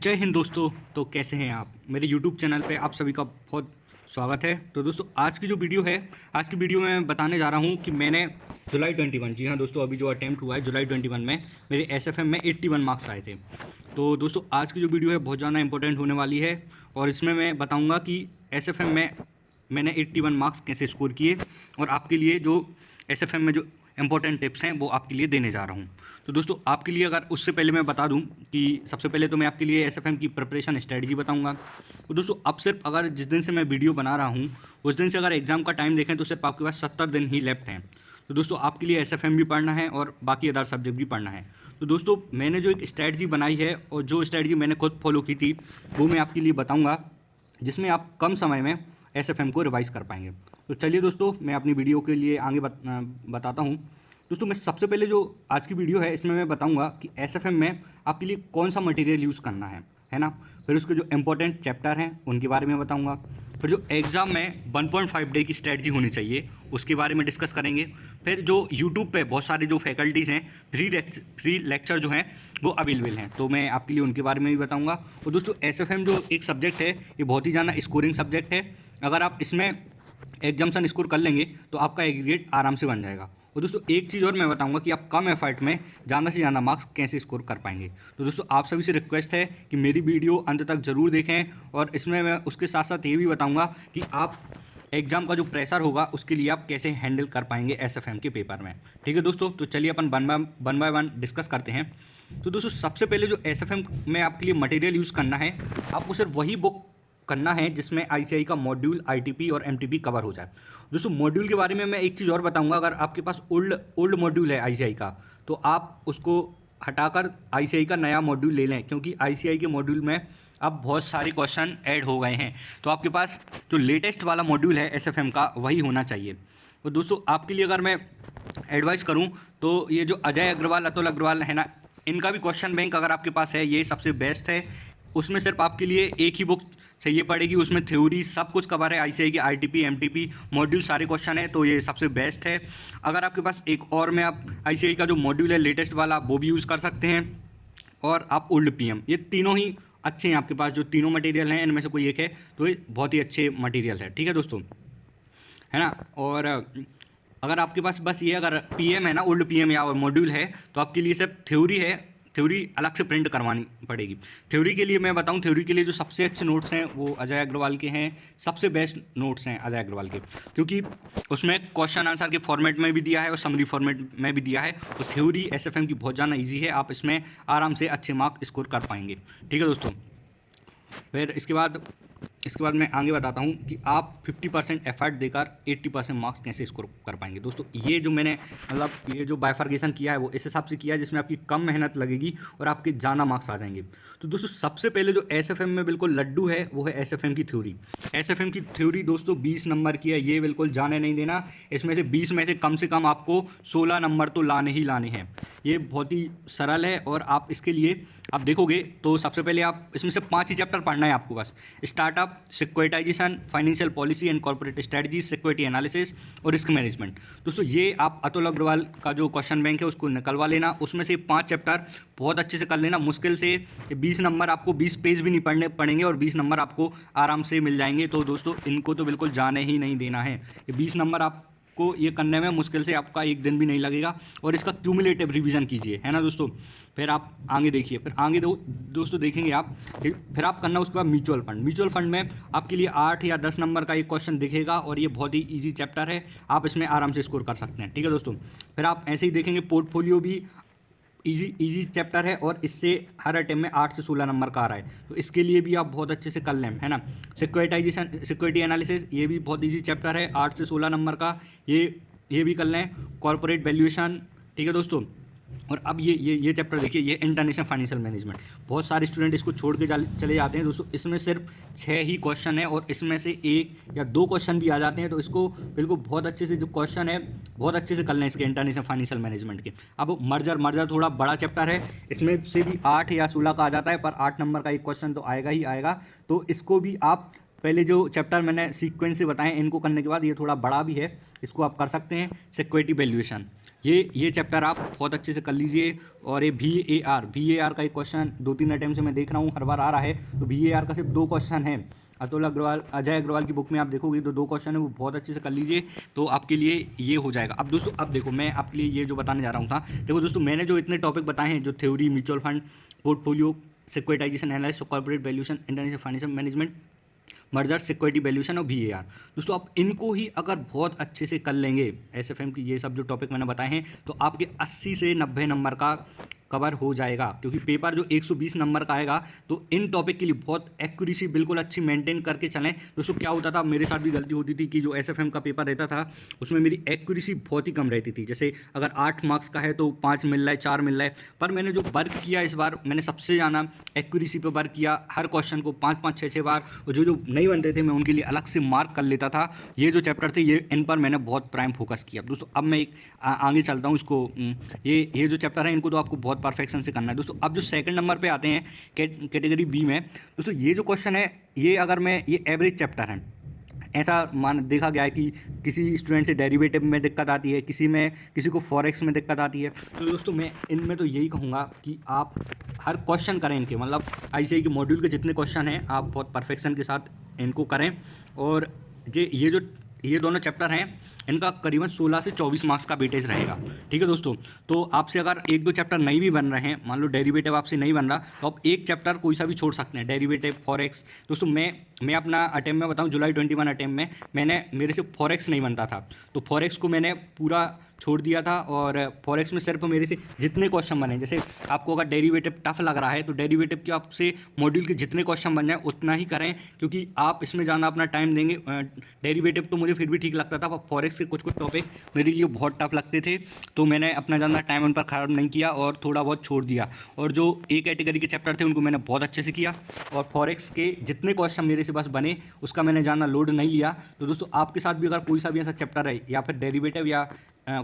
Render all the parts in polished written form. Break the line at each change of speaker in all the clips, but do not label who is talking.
जय हिंद दोस्तों। तो कैसे हैं आप? मेरे YouTube चैनल पे आप सभी का बहुत स्वागत है। तो दोस्तों आज की जो वीडियो है, आज की वीडियो में मैं बताने जा रहा हूँ कि मैंने जुलाई 21, जी हाँ दोस्तों, अभी जो अटैम्प्ट हुआ है जुलाई 21 में मेरे SFM में 81 मार्क्स आए थे। तो दोस्तों आज की जो वीडियो है बहुत ज़्यादा इंपॉर्टेंट होने वाली है और इसमें मैं बताऊँगा कि SFM में मैंने 81 मार्क्स कैसे स्कोर किए और आपके लिए जो SFM में जो इंपॉर्टेंट टिप्स हैं वो आपके लिए देने जा रहा हूँ। तो दोस्तों आपके लिए अगर उससे पहले मैं बता दूं कि सबसे पहले तो मैं आपके लिए SFM की प्रिपरेशन स्ट्रेटजी बताऊंगा। तो दोस्तों अब सिर्फ अगर जिस दिन से मैं वीडियो बना रहा हूं उस दिन से अगर एग्ज़ाम का टाइम देखें तो सिर्फ आपके पास 70 दिन ही लेफ्ट हैं। तो दोस्तों आपके लिए SFM भी पढ़ना है और बाकी अदर सब्जेक्ट भी पढ़ना है। तो दोस्तों मैंने जो एक स्ट्रैटेजी बनाई है और जो स्ट्रैटेजी मैंने खुद फॉलो की थी वो मैं आपके लिए बताऊँगा, जिसमें आप कम समय में SFM को रिवाइज़ कर पाएंगे। तो चलिए दोस्तों मैं अपनी वीडियो के लिए आगे बताता हूँ। दोस्तों मैं सबसे पहले जो आज की वीडियो है इसमें मैं बताऊंगा कि SFM में आपके लिए कौन सा मटेरियल यूज़ करना है ना। फिर उसके जो इंपॉर्टेंट चैप्टर हैं उनके बारे में बताऊंगा। फिर जो एग्ज़ाम में 1.5 डे की स्ट्रैटेजी होनी चाहिए उसके बारे में डिस्कस करेंगे। फिर जो यूट्यूब पे बहुत सारे जो फैकल्टीज़ हैं फ्री लेक्चर जो हैं वो अवेलेबल हैं, तो मैं आपके लिए उनके बारे में भी बताऊँगा। और दोस्तों SFM जो एक सब्जेक्ट है ये बहुत ही ज़्यादा स्कोरिंग सब्जेक्ट है। अगर आप इसमें एग्जाम्सन स्कोर कर लेंगे तो आपका एग्रीगेट आराम से बन जाएगा। और दोस्तों एक चीज़ और मैं बताऊंगा कि आप कम एफर्ट में ज़्यादा से ज़्यादा मार्क्स कैसे स्कोर कर पाएंगे। तो दोस्तों आप सभी से रिक्वेस्ट है कि मेरी वीडियो अंत तक ज़रूर देखें और इसमें मैं उसके साथ साथ ये भी बताऊंगा कि आप एग्ज़ाम का जो प्रेशर होगा उसके लिए आप कैसे हैंडल कर पाएंगे SFM के पेपर में। ठीक है दोस्तों, तो चलिए अपन वन बाय वन डिस्कस करते हैं। तो दोस्तों सबसे पहले जो SFM में आपके लिए मटेरियल यूज़ करना है, आपको सिर्फ वही बुक करना है जिसमें ICI का मॉड्यूल, ITP और MTP कवर हो जाए। दोस्तों मॉड्यूल के बारे में मैं एक चीज़ और बताऊंगा, अगर आपके पास ओल्ड मॉड्यूल है ICI का तो आप उसको हटाकर ICI का नया मॉड्यूल ले लें, क्योंकि ICI के मॉड्यूल में अब बहुत सारे क्वेश्चन ऐड हो गए हैं। तो आपके पास जो लेटेस्ट वाला मॉड्यूल है SFM का वही होना चाहिए। और दोस्तों आपके लिए अगर मैं एडवाइस करूँ तो ये जो अजय अग्रवाल, अतुल अग्रवाल है ना, इनका भी क्वेश्चन बैंक अगर आपके पास है ये सबसे बेस्ट है। उसमें सिर्फ आपके लिए एक ही बुक चाहिए पड़ेगी, उसमें थ्योरी सब कुछ कवर है, ICI के ITP MTP मॉड्यूल सारे क्वेश्चन है, तो ये सबसे बेस्ट है। अगर आपके पास एक और में आप ICI का जो मॉड्यूल है लेटेस्ट वाला वो भी यूज़ कर सकते हैं, और आप ओल्ड PM, ये तीनों ही अच्छे हैं। आपके पास जो तीनों मटेरियल हैं इनमें से कोई एक है तो ये बहुत ही अच्छे मटेरियल है। ठीक है दोस्तों, है ना। और अगर आपके पास बस ये अगर PM है ना, ओल्ड PM या मॉड्यूल है, तो आपके लिए सिर्फ थ्योरी है, थ्योरी अलग से प्रिंट करवानी पड़ेगी। थ्योरी के लिए मैं बताऊं, थ्योरी के लिए जो सबसे अच्छे नोट्स हैं वो अजय अग्रवाल के हैं, सबसे बेस्ट नोट्स हैं अजय अग्रवाल के, क्योंकि उसमें क्वेश्चन आंसर के फॉर्मेट में भी दिया है और समरी फॉर्मेट में भी दिया है। तो थ्योरी SFM की बहुत ज़्यादा ईजी है, आप इसमें आराम से अच्छे मार्क स्कोर कर पाएंगे। ठीक है दोस्तों, फिर इसके बाद मैं आगे बताता हूँ कि आप 50% एफर्ट देकर 80% मार्क्स कैसे स्कोर कर पाएंगे। दोस्तों ये जो मैंने मतलब ये जो बाइफर्गेशन किया है वो इस हिसाब से किया है जिसमें आपकी कम मेहनत लगेगी और आपके ज़्यादा मार्क्स आ जाएंगे। तो दोस्तों सबसे पहले जो SFM में बिल्कुल लड्डू है वो है SFM की थ्योरी। SFM की थ्योरी दोस्तों 20 नंबर की है, ये बिल्कुल जाने नहीं देना। इसमें से 20 में से कम आपको 16 नंबर तो लाने ही लाने हैं। ये बहुत ही सरल है और आप इसके लिए आप देखोगे तो सबसे पहले आप इसमें से 5 ही चैप्टर पढ़ना है आपको बस। Startup, securitisation, financial policy and corporate strategy, security analysis और रिस्क मैनेजमेंट। दोस्तों ये आप अतुल अग्रवाल का जो क्वेश्चन बैंक है उसको निकलवा लेना, उसमें से 5 चैप्टर बहुत अच्छे से कर लेना। मुश्किल से 20 नंबर आपको 20 पेज भी नहीं पढ़ने पड़ेंगे और 20 नंबर आपको आराम से मिल जाएंगे। तो दोस्तों इनको तो बिल्कुल जाने ही नहीं देना है। ये 20 नंबर आपको ये करने में मुश्किल से आपका एक दिन भी नहीं लगेगा और इसका क्यूमुलेटिव रिवीजन कीजिए, है ना दोस्तों। फिर आप आगे देखिए, फिर आगे दोस्तों देखेंगे आप, फिर आप करना उसके बाद म्यूचुअल फंड। म्यूचुअल फंड में आपके लिए 8 या 10 नंबर का एक क्वेश्चन दिखेगा और ये बहुत ही ईजी चैप्टर है, आप इसमें आराम से स्कोर कर सकते हैं। ठीक है दोस्तों, फिर आप ऐसे ही देखेंगे पोर्टफोलियो भी इजी चैप्टर है और इससे हर अटेम्प्ट में 8 से 16 नंबर का आ रहा है, तो इसके लिए भी आप बहुत अच्छे से कर लें, है ना। सिक्योरिटी एनालिसिस ये भी बहुत इजी चैप्टर है, 8 से 16 नंबर का, ये भी कर लें। कॉर्पोरेट वैल्यूएशन, ठीक है दोस्तों। और अब ये चैप्टर देखिए, ये इंटरनेशनल फाइनेंशियल मैनेजमेंट। बहुत सारे स्टूडेंट इसको छोड़ के चले जाते हैं दोस्तों, इसमें सिर्फ 6 ही क्वेश्चन है और इसमें से 1 या 2 क्वेश्चन भी आ जाते हैं, तो इसको बिल्कुल बहुत अच्छे से जो क्वेश्चन है बहुत अच्छे से कर लें इसके इंटरनेशनल फाइनेंशियल मैनेजमेंट के। अब मर्जर थोड़ा बड़ा चैप्टर है, इसमें से भी 8 या 16 का आ जाता है, पर 8 नंबर का एक क्वेश्चन तो आएगा ही आएगा, तो इसको भी आप पहले जो चैप्टर मैंने सीक्वेंस से बताए इनको करने के बाद ये थोड़ा बड़ा भी है, इसको आप कर सकते हैं। सिक्योरिटी वैल्यूएशन, ये चैप्टर आप बहुत अच्छे से कर लीजिए। और ये VAR का एक क्वेश्चन 2-3 अटैम्प्ट से मैं देख रहा हूँ हर बार आ रहा है। तो VAR का सिर्फ 2 क्वेश्चन है। अजय अग्रवाल की बुक में आप देखोगे तो 2 क्वेश्चन है, वो बहुत अच्छे से कर लीजिए तो आपके लिए ये हो जाएगा। अब दोस्तों अब देखो मैं आपके लिए ये जो बताने जा रहा हूँ था, देखो दोस्तों मैंने जो इतने टॉपिक बताए हैं, जो theory, mutual fund, portfolio, securitisation analysis, corporate valuation, international financial management, merger, security valuation और VAR, दोस्तों आप इनको ही अगर बहुत अच्छे से कर लेंगे, SFM की ये सब जो टॉपिक मैंने बताए हैं, तो आपके 80 से 90 नंबर का कवर हो जाएगा। क्योंकि पेपर जो 120 नंबर का आएगा, तो इन टॉपिक के लिए बहुत एक्यूरेसी बिल्कुल अच्छी मेंटेन करके चलें। दोस्तों क्या होता था, मेरे साथ भी गलती होती थी कि जो SFM का पेपर रहता था उसमें मेरी एक्यूरेसी बहुत ही कम रहती थी। जैसे अगर 8 मार्क्स का है तो 5 मिल रहा है, 4 मिल रहा है। पर मैंने जो वर्क किया इस बार, मैंने सबसे ज़्यादा एक्यूरेसी पे वर्क किया, हर क्वेश्चन को 5-5, 6-6 बार, और जो नहीं बनते थे मैं उनके लिए अलग से मार्क कर लेता था। ये जो चैप्टर थे ये इन पर मैंने बहुत प्राइम फोकस किया। दोस्तों अब मैं आगे चलता हूँ, इसको ये जो चैप्टर है इनको तो आपको बहुत परफेक्शन से करना है। दोस्तों अब जो सेकंड नंबर पे आते हैं कैटेगरी बी में, दोस्तों ये जो क्वेश्चन है ये अगर मैं, ये एवरेज चैप्टर है। ऐसा देखा गया है कि किसी स्टूडेंट से डेरिवेटिव में दिक्कत आती है, किसी को फॉरेक्स में दिक्कत आती है। तो दोस्तों मैं इनमें तो यही कहूँगा कि आप हर क्वेश्चन करें इनके, मतलब ICAI के मॉड्यूल के जितने क्वेश्चन हैं आप बहुत परफेक्शन के साथ इनको करें। और ये दोनों चैप्टर हैं, इनका करीबन 16 से 24 मार्क्स का वेटेज रहेगा। ठीक है दोस्तों, तो आपसे अगर 1-2 चैप्टर नहीं भी बन रहे हैं, मान लो डेरिवेटिव आपसे नहीं बन रहा, तो आप एक चैप्टर कोई सा भी छोड़ सकते हैं, डेरिवेटिव, फॉरेक्स। दोस्तों मैं अपना अटेम्प्ट में बताऊं, जुलाई 21 अटेम्प्ट में मेरे से फॉरेक्स नहीं बनता था, तो फॉरेक्स को मैंने पूरा छोड़ दिया था। और फॉरेक्स में सिर्फ मेरे से जितने क्वेश्चन बने, जैसे आपको अगर डेरिवेटिव टफ लग रहा है तो डेरिवेटिव के आपसे मॉड्यूल के जितने क्वेश्चन बन जाए उतना ही करें, क्योंकि आप इसमें ज़्यादा अपना टाइम देंगे। डेरिवेटिव तो मुझे फिर भी ठीक लगता था, पर फॉरेक्स के कुछ टॉपिक मेरे लिए बहुत टफ लगते थे, तो मैंने अपना ज़्यादा टाइम उन पर खराब नहीं किया और थोड़ा बहुत छोड़ दिया। और जो A कैटेगरी के चैप्टर थे उनको मैंने बहुत अच्छे से किया, और फॉरेक्स के जितने क्वेश्चन मेरे से बस बने उसका मैंने ज़्यादा लोड नहीं लिया। तो दोस्तों आपके साथ भी अगर कोई सा भी ऐसा चैप्टर है, या फिर डेरिवेटिव या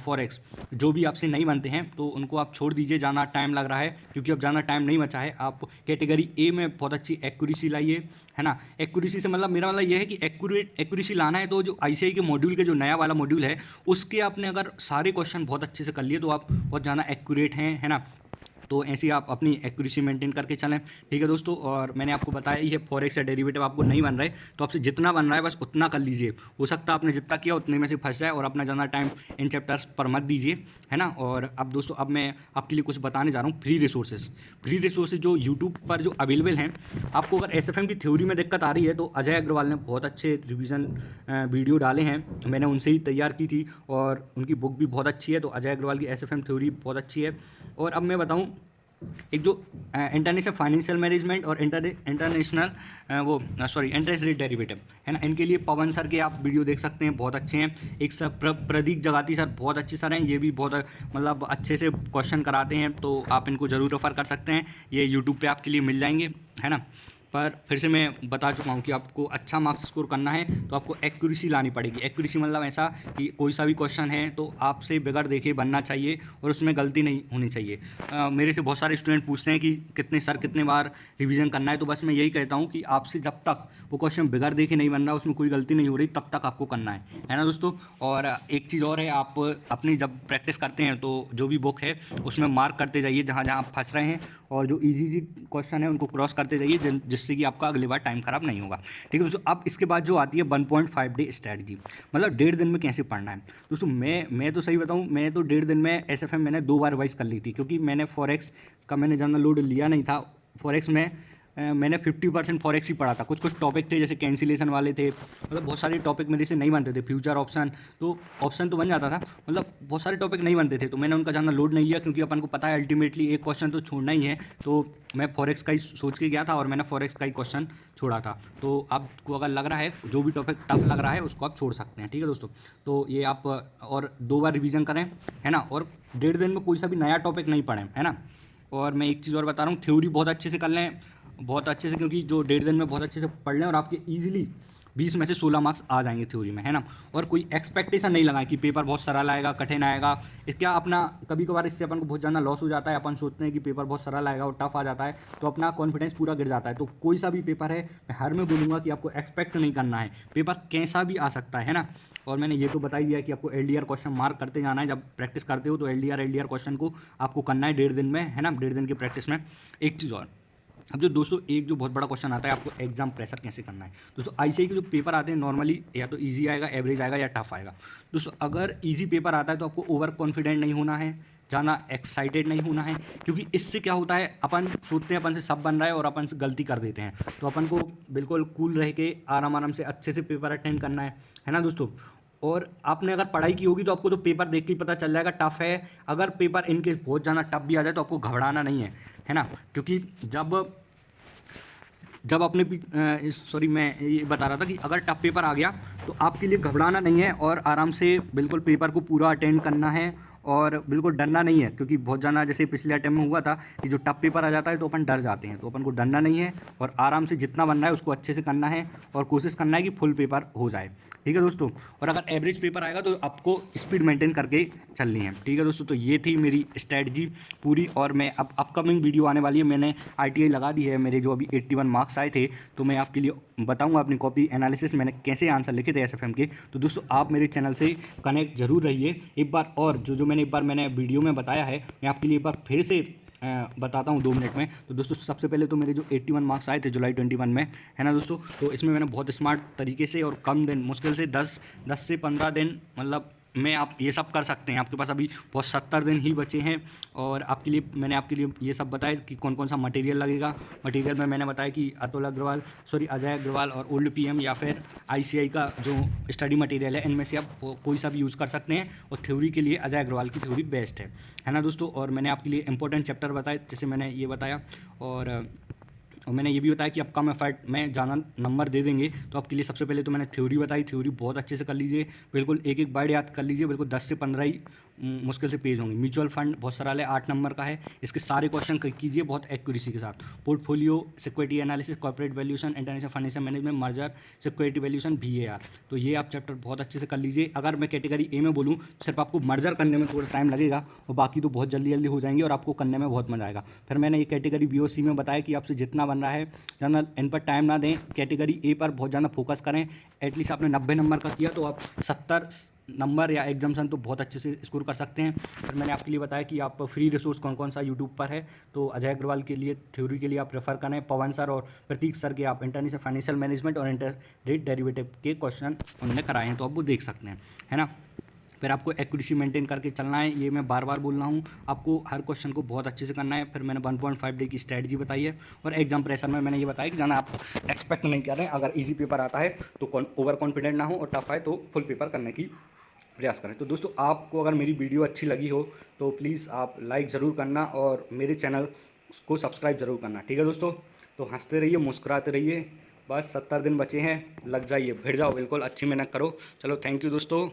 फॉरेक्स जो भी आपसे नहीं बनते हैं, तो उनको आप छोड़ दीजिए, ज़्यादा टाइम लग रहा है। क्योंकि अब ज़्यादा टाइम नहीं बचा है, आप कैटेगरी A में बहुत अच्छी एक्यूरेसी लाइए, है ना। एक्यूरेसी से मतलब मेरा मतलब ये है कि एक्यूरेसी लाना है, तो जो ICAI के मॉड्यूल के जो नया वाला मॉड्यूल है उसके आपने अगर सारे क्वेश्चन बहुत अच्छे से कर लिए तो आप बहुत ज़्यादा एक्यूरेट हैं, है ना। तो ऐसे ही आप अपनी एक्यूरेसी मेंटेन करके चलें। ठीक है दोस्तों, और मैंने आपको बताया ही है फॉरेक्स या डेरिवेटिव आपको नहीं बन रहे, तो आपसे जितना बन रहा है बस उतना कर लीजिए। हो सकता है आपने जितना किया उतने में से फंस जाए, और अपना ज़्यादा टाइम इन चैप्टर्स पर मत दीजिए, है ना। और अब दोस्तों अब मैं आपके लिए कुछ बताने जा रहा हूँ, फ्री रिसोर्सेज जो यूट्यूब पर जो अवेलेबल हैं। आपको अगर SFM की थ्योरी में दिक्कत आ रही है तो अजय अग्रवाल ने बहुत अच्छे रिविज़न वीडियो डाले हैं, मैंने उनसे ही तैयार की थी, और उनकी बुक भी बहुत अच्छी है। तो अजय अग्रवाल की SFM थ्योरी बहुत अच्छी है। और अब मैं बताऊं, एक जो इंटरनेशनल फाइनेंशियल मैनेजमेंट और इंटरनेशनल इंटरेस्ट रेट डेरिवेटिव है ना, इनके लिए पवन सर के आप वीडियो देख सकते हैं, बहुत अच्छे हैं। एक सर प्रदीप जगाती सर बहुत अच्छे सर हैं, ये भी बहुत मतलब अच्छे से क्वेश्चन कराते हैं, तो आप इनको ज़रूर रेफ़र कर सकते हैं, ये यूट्यूब पे आपके लिए मिल जाएंगे, है ना। पर फिर से मैं बता चुका हूँ कि आपको अच्छा मार्क्स स्कोर करना है तो आपको एक्यूरेसी लानी पड़ेगी। एक्यूरेसी मतलब ऐसा कि कोई सा भी क्वेश्चन है तो आपसे बगैर देखे बनना चाहिए और उसमें गलती नहीं होनी चाहिए। मेरे से बहुत सारे स्टूडेंट पूछते हैं कि कितने बार रिवीजन करना है, तो बस मैं यही कहता हूँ कि आपसे जब तक वो क्वेश्चन बगैर देखे नहीं बन रहा, उसमें कोई गलती नहीं हो रही, तब तक आपको करना है ना दोस्तों। और एक चीज़ और है, आप अपनी जब प्रैक्टिस करते हैं तो जो भी बुक है उसमें मार्क करते जाइए जहाँ जहाँ आप फंस रहे हैं, और जो इजी क्वेश्चन है उनको क्रॉस करते जाइए, जिससे कि आपका अगली बार टाइम खराब नहीं होगा। ठीक है दोस्तों, अब इसके बाद जो आती है 1.5 डे स्ट्रैटेजी, मतलब 1.5 दिन में कैसे पढ़ना है। दोस्तों मैं तो सही बताऊं, मैं तो 1.5 दिन में SFM मैंने 2 बार रिवाइज कर ली थी, क्योंकि मैंने फॉरेक्स का मैंने ज़्यादा लोड लिया नहीं था। फॉरेक्स में मैंने 50% फॉरेक्स ही पढ़ा था। कुछ टॉपिक थे जैसे कैंसिलेशन वाले थे, मतलब बहुत सारे टॉपिक मेरे से नहीं बनते थे। फ्यूचर ऑप्शन तो बन जाता था, मतलब बहुत सारे टॉपिक नहीं बनते थे, तो मैंने उनका ज़्यादा लोड नहीं लिया, क्योंकि अपन को पता है अल्टीमेटली एक क्वेश्चन तो छोड़ना ही है। तो मैं फॉरेक्स का ही सोच के गया था और मैंने फॉरेक्स का ही क्वेश्चन छोड़ा था। तो आपको अगर लग रहा है जो भी टॉपिक टफ लग रहा है उसको आप छोड़ सकते हैं। ठीक है दोस्तों, तो ये आप और 2 बार रिवीजन करें, है ना, और 1.5 दिन में कोई सा भी नया टॉपिक नहीं पढ़ें, है ना। और मैं एक चीज़ और बता रहा हूँ, थ्योरी बहुत अच्छे से कर लें, बहुत अच्छे से, क्योंकि जो 1.5 दिन में बहुत अच्छे से पढ़ लें और आपके ईजिली 20 में से 16 मार्क्स आ जाएंगे थ्योरी में, है ना। और कोई एक्सपेक्टेशन नहीं लगाए कि पेपर बहुत सरल आएगा, कठिन आएगा। क्या अपना कभी कभार इससे अपन को बहुत ज़्यादा लॉस हो जाता है, अपन सोचते हैं कि पेपर बहुत सरल आएगा और टफ आ जाता है, तो अपना कॉन्फिडेंस पूरा गिर जाता है। तो कोई सा भी पेपर है, मैं हर में बोलूँगा कि आपको एक्सपेक्ट नहीं करना है, पेपर कैसा भी आ सकता है ना। और मैंने ये तो बता ही दिया कि आपको LDR क्वेश्चन मार्क करते जाना है। जब प्रैक्टिस करते हो तो LDR क्वेश्चन को आपको करना है 1.5 दिन में, है ना, 1.5 दिन की प्रैक्टिस में। एक चीज़ और, अब जो दोस्तों एक जो बहुत बड़ा क्वेश्चन आता है, आपको एग्जाम प्रेशर कैसे करना है। दोस्तों ICAI के जो पेपर आते हैं नॉर्मली या तो इजी आएगा, एवरेज आएगा या टफ आएगा। दोस्तों अगर इजी पेपर आता है तो आपको ओवर कॉन्फिडेंट नहीं होना है, ज़्यादा एक्साइटेड नहीं होना है, क्योंकि इससे क्या होता है, अपन सोचते हैं अपन से सब बन रहा है और अपन से गलती कर देते हैं। तो अपन को बिल्कुल कूल रह के आराम आराम से अच्छे से पेपर अटेंड करना है ना दोस्तों। और आपने अगर पढ़ाई की होगी तो आपको तो पेपर देख के ही पता चल जाएगा टफ है। अगर पेपर इनके बहुत ज़्यादा टफ भी आ जाए तो आपको घबराना नहीं है ना। क्योंकि जब आपने सॉरी मैं ये बता रहा था कि अगर टफ पेपर आ गया तो आपके लिए घबराना नहीं है और आराम से बिल्कुल पेपर को पूरा अटेंड करना है और बिल्कुल डरना नहीं है। क्योंकि बहुत ज़्यादा जैसे पिछले अटेम्प्ट में हुआ था कि जो टफ पेपर आ जाता है तो अपन डर जाते हैं, तो अपन को डरना नहीं है और आराम से जितना बनना है उसको अच्छे से करना है और कोशिश करना है कि फुल पेपर हो जाए, ठीक है दोस्तों। और अगर एवरेज पेपर आएगा तो आपको स्पीड मेंटेन करके चलनी है, ठीक है दोस्तों। तो ये थी मेरी स्ट्रैटेजी पूरी। और मैं अब अपकमिंग वीडियो आने वाली है, मैंने ITI लगा दी है। मेरे जो अभी 81 मार्क्स आए थे तो मैं आपके लिए बताऊंगा अपनी कॉपी एनालिसिस मैंने कैसे आंसर लिखे थे SFM के। तो दोस्तों आप मेरे चैनल से कनेक्ट जरूर रहिए एक बार। और जो मैंने एक बार मैंने वीडियो में बताया है, मैं आपके लिए एक बार फिर से बताता हूँ 2 मिनट में। तो दोस्तों सबसे पहले तो मेरे जो 81 मार्क्स आए थे जुलाई 21 में, है ना दोस्तों, तो इसमें मैंने बहुत स्मार्ट तरीके से और कम दिन, मुश्किल से 10 से 15 दिन, मतलब में आप ये सब कर सकते हैं। आपके पास अभी बहुत 70 दिन ही बचे हैं। और आपके लिए मैंने आपके लिए ये सब बताया कि कौन कौन सा मटेरियल लगेगा। मटेरियल में मैंने बताया कि अजय अग्रवाल और ओल्ड PM या फिर ICAI का जो स्टडी मटेरियल है, इनमें से आप कोई सा भी यूज़ कर सकते हैं। और थ्योरी के लिए अजय अग्रवाल की थ्योरी बेस्ट है ना दोस्तों। और मैंने आपके लिए इंपॉर्टेंट चैप्टर बताए, जैसे मैंने ये बताया। और मैंने ये भी बताया कि अब कम एफर्ट में ज़्यादा नंबर दे देंगे। तो आपके लिए सबसे पहले तो मैंने थ्योरी बताई, थ्योरी बहुत अच्छे से कर लीजिए, बिल्कुल एक एक वर्ड याद कर लीजिए, बिल्कुल 10 से 15 ही मुश्किल से पेज होंगे। म्यूचुअल फंड बहुत सरल है, 8 नंबर का है, इसके सारे क्वेश्चन कीजिए बहुत एक्यूरेसी के साथ। Portfolio, security analysis, corporate valuation, international financial management, merger, security valuation, VAR, तो ये आप चैप्टर बहुत अच्छे से कर लीजिए। अगर मैं कैटेगरी A में बोलूँ सिर्फ आपको मर्जर करने में थोड़ा टाइम लगेगा और बाकी तो बहुत जल्दी जल्दी हो जाएंगे और आपको करने में बहुत मज़ा आएगा। फिर मैंने ये कैटेगरी B और C में बताया कि आपसे जितना बन रहा है ज़्यादा इन पर टाइम ना दें, कैटेगरी A पर बहुत ज़्यादा फोकस करें। एटलीस्ट आपने 90 नंबर का किया तो आप 70 नंबर या एग्जाम्सन तो बहुत अच्छे से स्कोर कर सकते हैं। फिर मैंने आपके लिए बताया कि आप फ्री रिसोर्स कौन कौन सा यूट्यूब पर है। तो अजय अग्रवाल के लिए थ्योरी के लिए आप रेफर करें, पवन सर और प्रतीक सर के आप इंटरनेशनल फाइनेंशियल मैनेजमेंट और इंटरेस्ट रेट डेरिवेटिव के क्वेश्चन उन्होंने कराए हैं, तो आप वो देख सकते हैं, है ना। फिर आपको एक्यूरेसी मेंटेन करके चलना है, ये मैं बार बार बोल रहा हूँ। आपको हर क्वेश्चन को बहुत अच्छे से करना है। फिर मैंने 1.5 डे की स्ट्रैटेजी बताई है। और एग्जाम प्रेशर में मैंने ये बताया कि जाना आप एक्सपेक्ट नहीं कर रहे हैं, अगर इजी पेपर आता है तो ओवर कॉन्फिडेंट ना हो और टफ आए तो फुल पेपर करने की प्रयास करें। तो दोस्तों आपको अगर मेरी वीडियो अच्छी लगी हो तो प्लीज़ आप लाइक ज़रूर करना और मेरे चैनल को सब्सक्राइब ज़रूर करना, ठीक है दोस्तों। तो हंसते रहिए, मुस्कुराते रहिए, बस 70 दिन बचे हैं, लग जाइए, भिड़ जाओ, बिल्कुल अच्छी मेहनत करो। चलो थैंक यू दोस्तों।